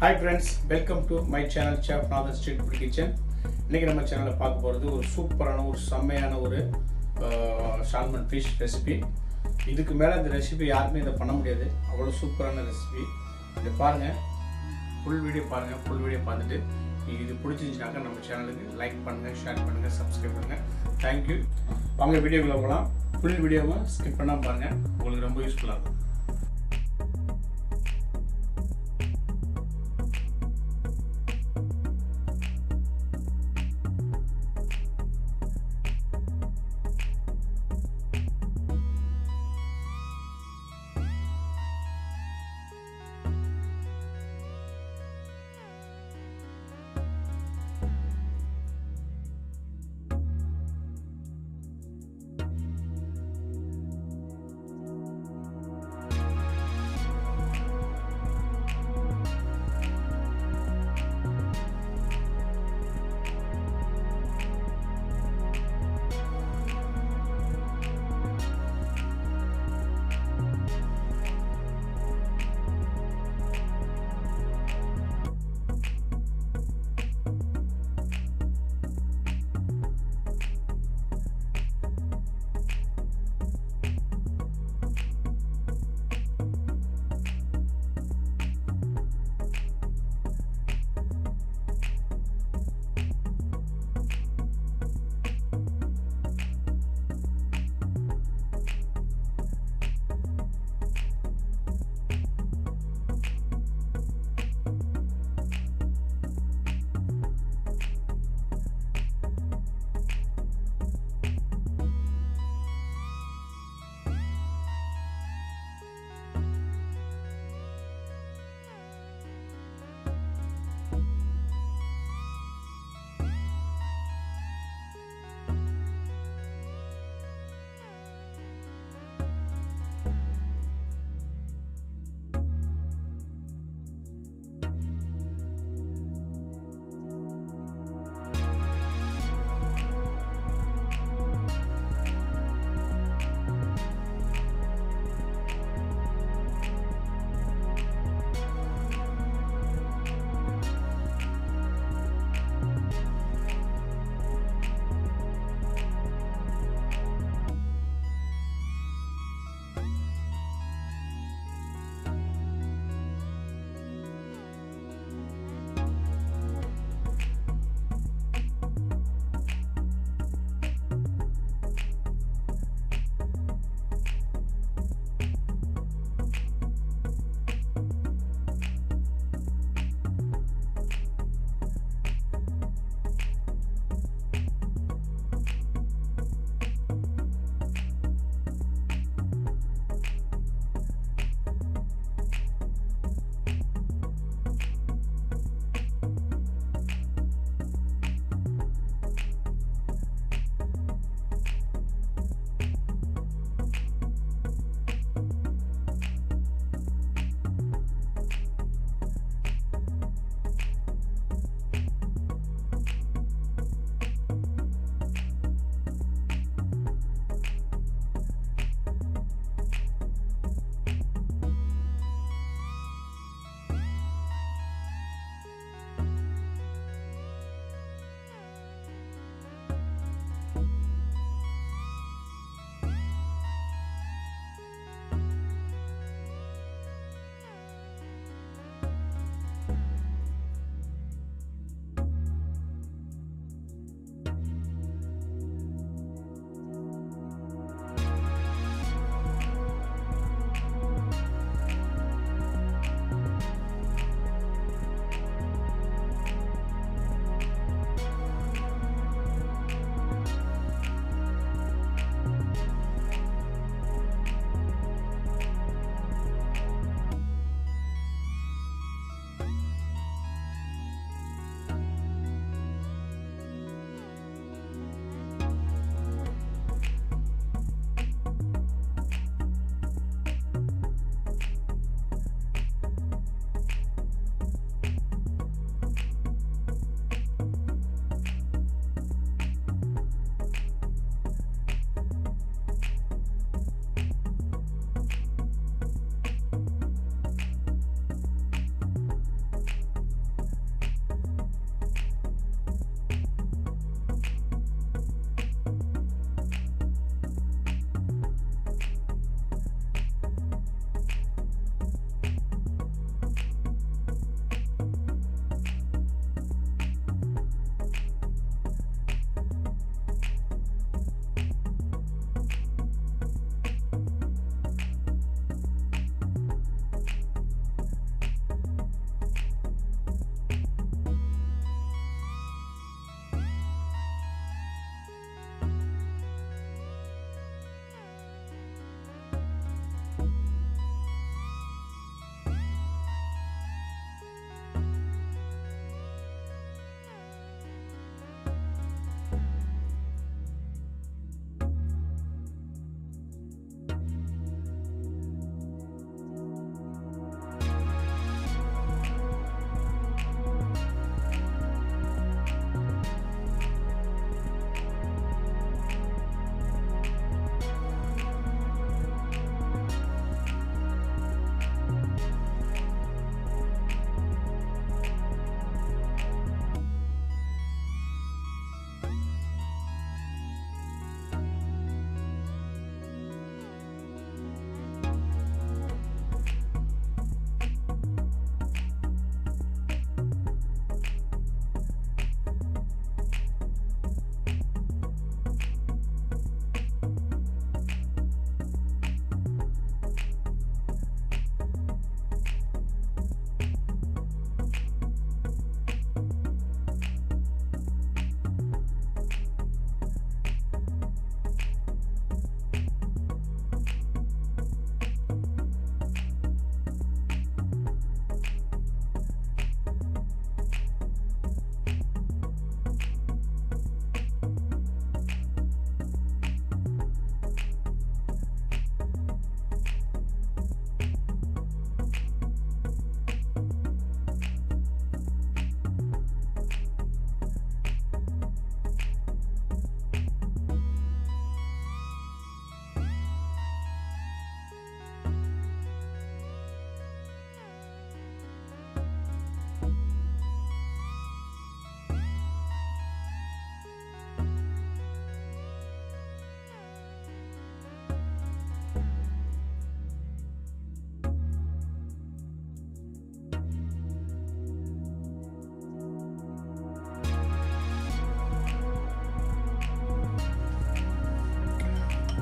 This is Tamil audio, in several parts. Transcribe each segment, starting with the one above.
Hi friends, welcome to my channel Chef Nathan Street Food Kitchen. இன்னைக்கு நம்ம சேனல்ல பார்க்க போறது ஒரு சூப்பரான ஒரு செம்மையான ஒரு சால்மன் ஃபிஷ் ரெசிபி. இதுக்கு மேல இந்த ரெசிபி யாருமே இத பண்ண முடியாது. அவ்வளவு சூப்பரான ரெசிபி. இத பாருங்க. ஃபுல் வீடியோ பாருங்க. ஃபுல் வீடியோ பார்த்துட்டு இது பிடிச்சிருந்துச்சுனா நம்ம சேனலுக்கு லைக் பண்ணுங்க, ஷேர் பண்ணுங்க, Subscribe பண்ணுங்க. Thank you. வாங்க வீடியோக்குள்ள போலாம். ஃபுல் வீடியோவை ஸ்கிப் பண்ணாம பாருங்க. உங்களுக்கு ரொம்ப யூஸ்ஃபுல்லா இருக்கும்.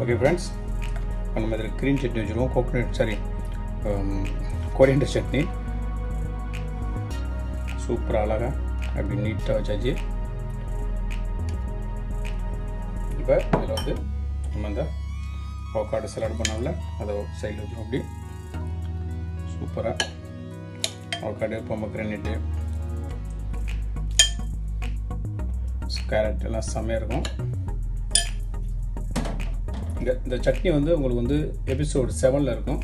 ஓகே ஃப்ரெண்ட்ஸ், நம்ம இதில் க்ரீன் சட்னி வச்சுருவோம். கொரியண்டர் சட்னி சூப்பராக அழகாக அப்படி நீட்டாக வச்சாச்சு. இப்போ இதில் வந்து நம்ம இந்த அவகாடோ சலாட் பண்ணோம்ல, அதை சைடில் வச்சுருவோம். அப்படி சூப்பராக அவகாடோ, பொமக்ரானேட்டு, கேரட் எல்லாம் செம்மையாக இருக்கும். இந்த சட்னி வந்து உங்களுக்கு வந்து எபிசோட் 7 இருக்கும்.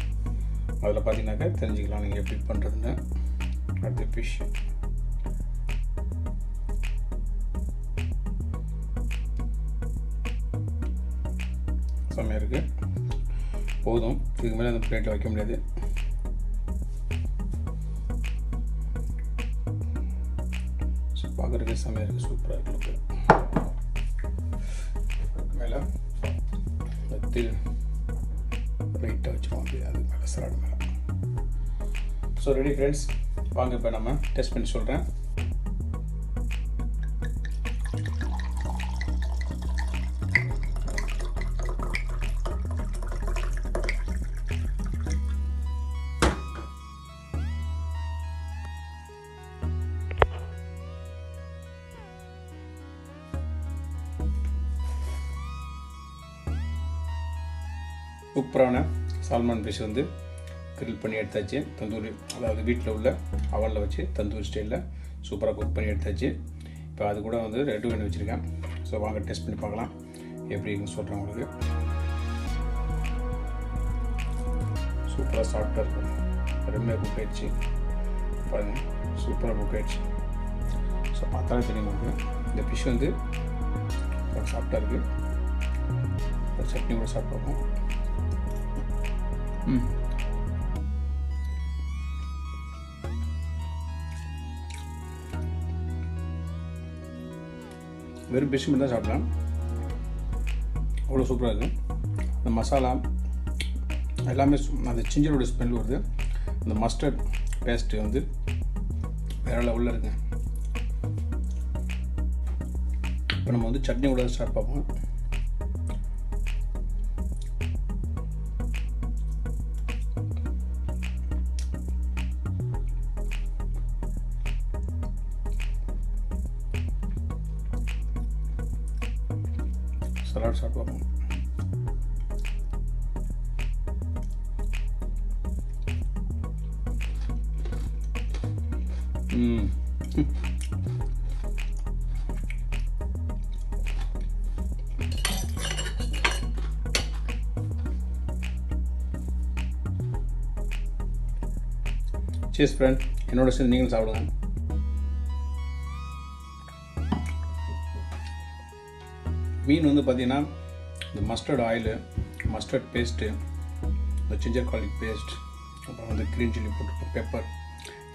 அதில் பார்த்தீங்கன்னாக்கா தெரிஞ்சுக்கலாம் நீங்கள் எப்படி பண்ணுறதுன்னு. அடுத்து ஃபிஷ் செம்மையாக இருக்குது. போதும், இதுக்கு மேலே அந்த பிளேட்டில் வைக்க முடியாது. பார்க்குறதுக்கு செம்மையாக இருக்குது, சூப்பராக இருக்குது. அதுக்கு மேலே தில் லைட்டாக வச்சுருவோம். அப்படியே அதுக்கு மேலே சலாட் மேலே. ஸோ ரெடி ஃப்ரெண்ட்ஸ், வாங்க இப்போ நம்ம டெஸ்ட் பண்ணி சொல்கிறேன். சூப்பரான சால்மன் ஃபிஷ் வந்து கிரில் பண்ணி எடுத்தாச்சு. தந்தூரி, அதாவது வீட்டில் உள்ள அவனில் வச்சு தந்தூரி ஸ்டைலில் சூப்பராக குக் பண்ணி எடுத்தாச்சு. இப்போ அது கூட வந்து ரெட் ஒயின் வச்சுருக்கேன். ஸோ வாங்க டெஸ்ட் பண்ணி பார்க்கலாம் எப்படின்னு சொல்கிறேன் உங்களுக்கு. சூப்பராக சாஃப்டாக இருக்கும், ரெண்டுமே குக் ஆகிடுச்சு. பாருங்கள், சூப்பராக குக் ஆகிடுச்சு. ஸோ பார்த்தாலே தெரியும் உங்களுக்கு இந்த ஃபிஷ் வந்து சாஃப்டாக இருக்குது. சட்னி கூட சாப்பிட்ருக்கோம். வெறும் ஃபிஷ் மட்டும் தான் சாப்பிடலாம், அவ்வளோ சூப்பராக இருக்குது. இந்த மசாலா எல்லாமே அந்த ஜிஞ்சரோட ஸ்மெல் வருது. இந்த மஸ்டர்ட் பேஸ்ட்டு வந்து வேறு லெவலில் இருக்குங்க. இப்போ நம்ம வந்து சட்னி கூட ஸ்டார்ட் பார்ப்போம். சலாட் ஸ்டார்ட் பார்ப்போம். சீஸ் ஃப்ரெண்ட், என்னோட சேர்ந்து நீங்களும் சாப்பிடுங்க. மீன் வந்து பார்த்தீங்கன்னா இந்த மஸ்டர்ட் ஆயிலு, மஸ்டர்ட் பேஸ்ட்டு, இந்த ஜிஞ்சர் கார்லிக் பேஸ்ட், அப்புறம் வந்து க்ரீன் சில்லி போட்டிருக்கோம், பெப்பர்,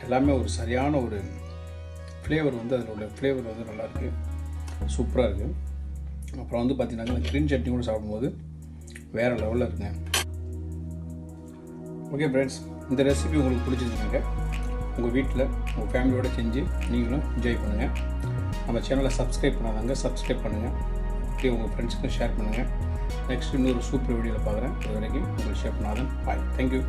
எல்லாமே ஒரு சரியான ஒரு ஃப்ளேவர் வந்து அதில் உள்ள ஃப்ளேவர் வந்து நல்லாயிருக்கு, சூப்பராக இருக்குது. அப்புறம் வந்து பார்த்தீங்கன்னா இந்த க்ரீன் சட்னி கூட சாப்பிடும்போது வேறு லெவலில் இருக்குங்க. ஓகே ஃப்ரெண்ட்ஸ், இந்த ரெசிபி உங்களுக்கு பிடிச்சிருந்தாங்க உங்கள் வீட்டில் உங்கள் ஃபேமிலியோடு செஞ்சு நீங்களும் என்ஜாய் பண்ணுங்கள். நம்ம சேனலை சப்ஸ்கிரைப் பண்ணாதாங்க சப்ஸ்கிரைப் பண்ணுங்கள். அப்படியே உங்கள் ஃப்ரெண்ட்ஸுக்கும் ஷேர் பண்ணுங்கள். நெக்ஸ்ட் இன்னொரு சூப்பர் வீடியோவில் பார்க்குறேன். இது வரைக்கும் உங்கள் ஷேப் நாதன். பாய். தேங்க்யூ.